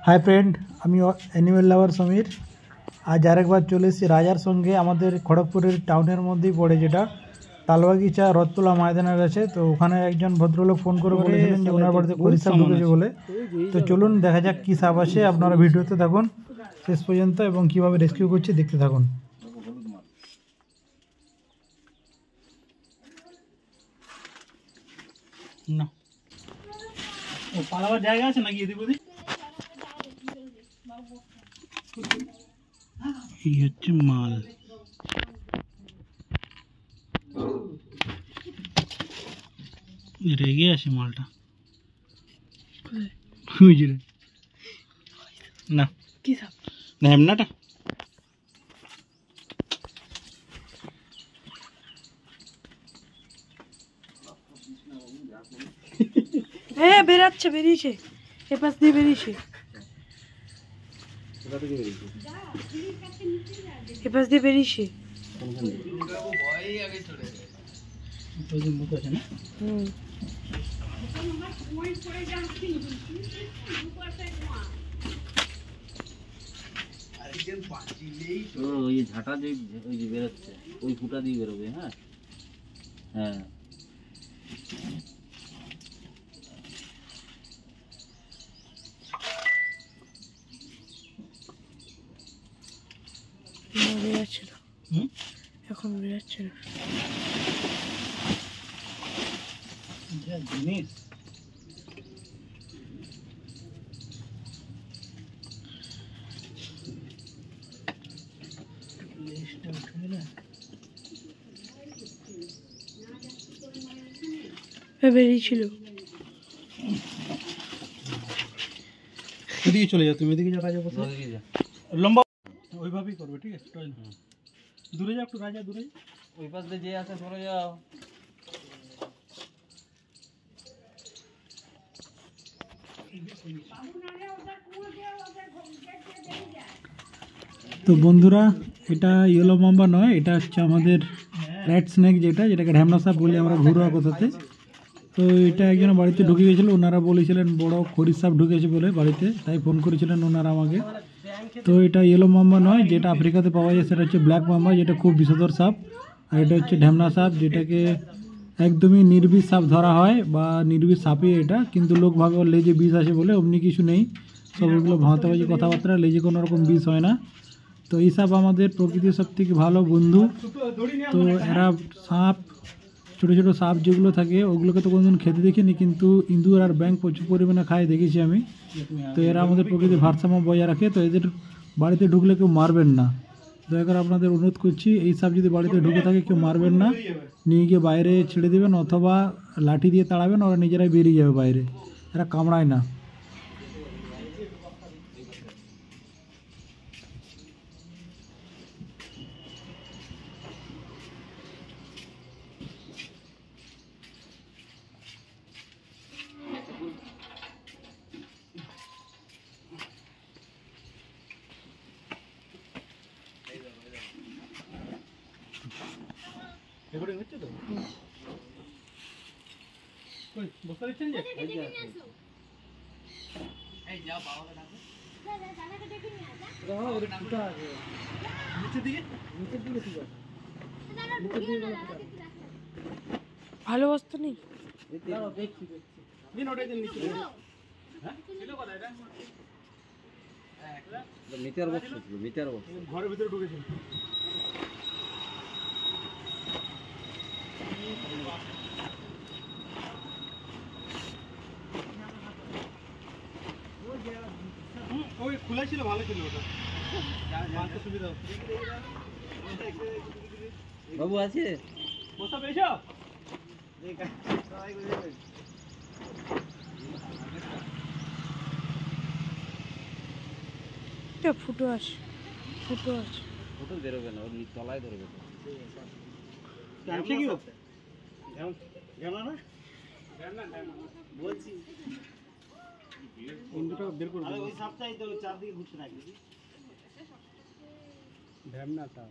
High friend animal लावर Sameer आज आरेकबार चले राजार संगे आमादेर खड़गपुर टाउनर मध्य पड़े जेटा तालबागिचा रथतला मैदानेर काछे। तो ओखाने एकजन भद्रलोक फोन करे बोलेछिलेन जे ओनार बाड़ीते खरिसाप ढुकेছে बोले। तो चलुन देखा जाक कि साप आसे। आपनारा भिडियोते थाकुन शेष पर्यन्त एबं किभाबे रेस्किउ करছে देखते थाकुन। ना ओ पालाবার জায়গা আছে নাকি এদিক ওদিক? এই হচ্ছে মাল। রেগে আছে মালটা। বুঝলে না কি সাপ? নেমনাটা বেরাচ্ছে বেরিয়েছে এ পাশ দিয়ে বেরিয়েছে এ পাশ দিয়ে বেরিয়েছে ওই ঝাঁটা যে ওই যে বেরোচ্ছে ওই ফুটা দিয়ে বেরোবে। হ্যাঁ হ্যাঁ এখন বেরাচ্ছে না জিনিস বেরিয়েছিল। এদিকে চলে যাও, তুমি এদিকে যাও, রাজা বসে লম্বা ওইভাবেই করবে। ঠিক আছে দূরে যাও একটু, রাজা দূরে ওই পাশ দিয়ে যে আছে সরে যাও। তো বন্ধুরা এটা ইয়েলো মাম্বা নয়, এটা হচ্ছে আমাদের রেড স্নেক যেটাকে ঢ্যামনা সাপ বলি আমরা ঘরোয়া কথাতে। তো এটা একজন বাড়িতে ঢুকে গেছিলো, ওনারা বলেছিলেন বড় খরিস সাপ ঢুকেছে বলে বাড়িতে, তাই ফোন করেছিলেন ওনারা আমাকে। তো এটা ইয়েলো মাম্বা নয়, যেটা আফ্রিকাতে পাওয়া যায় সেটা হচ্ছে ব্ল্যাক মাম্বা, যেটা খুব বিষধর সাপ। আর এটা হচ্ছে ঢ্যামনা সাপ, যেটাকে একদমই নির্বিষ সাপ ধরা হয় বা নির্বিষ সাপই এটা, কিন্তু লোক ভাবে ওর লেজে বিষ আসে বলে, অমনি কিছু নেই। সব এগুলো ভাঁতাবাজি কথাবার্তা, লেজে কোনো রকম বিষ হয় না। তো এই সাপ আমাদের প্রকৃতির সব থেকে ভালো বন্ধু। তো এরা সাপ ছোটো ছোটো সাপ যেগুলো থাকে ওগুলোকে তো কোনোদিন খেতে দেখিনি, কিন্তু ইঁদুর আর ব্যাঙ প্রচুর পরিমাণে খায় দেখেছি আমি। তো এরা আমাদের প্রকৃতির ভারসাম্য বজায় রাখে। তো এদের বাড়িতে ঢুকলে কেউ মারবেন না, দয়া করে আপনাদের অনুরোধ করছি। এই সাপ যদি বাড়িতে ঢুকে থাকে কেউ মারবেন না, নিয়ে গিয়ে বাইরে ছেড়ে দেবেন অথবা লাঠি দিয়ে তাড়াবেন, ওরা নিজেরাই বেরিয়ে যাবে বাইরে, এরা কামড়ায় না। রেকর্ডিং হচ্ছে তো? কই বসতে দিচ্ছেন যে? এই যাও বাবাকে ডাকো। দাদাকে ডেকে নিয়ে আসা। দাও ওর ফুটা আছে। নিচের দিকে ঠিক আছে। ভালো অবস্থা নেই। দাঁড়াও দেখছি। দিন ওটা দিন নিচে। হ্যাঁ? ছিল কথা এটা? হ্যাঁ, এটা মিটার বক্স ছিল, মিটার বক্স। ঘরের ভিতরে ঢুকেছিল। ওই খোলা ছিল, ভালো ছিল ওটা, মানতে সুবিধা হচ্ছে। বাবু আছে বসা পেয়েছো? ফুটো আছে, ফুটো বেরোবে না, ওর তলায় ধরবে। কি হচ্ছে বলছি বের করবো। ওই সাপটাই তো চারদিকে ঘুরতে থাকে। ঢ্যামনা সাপ।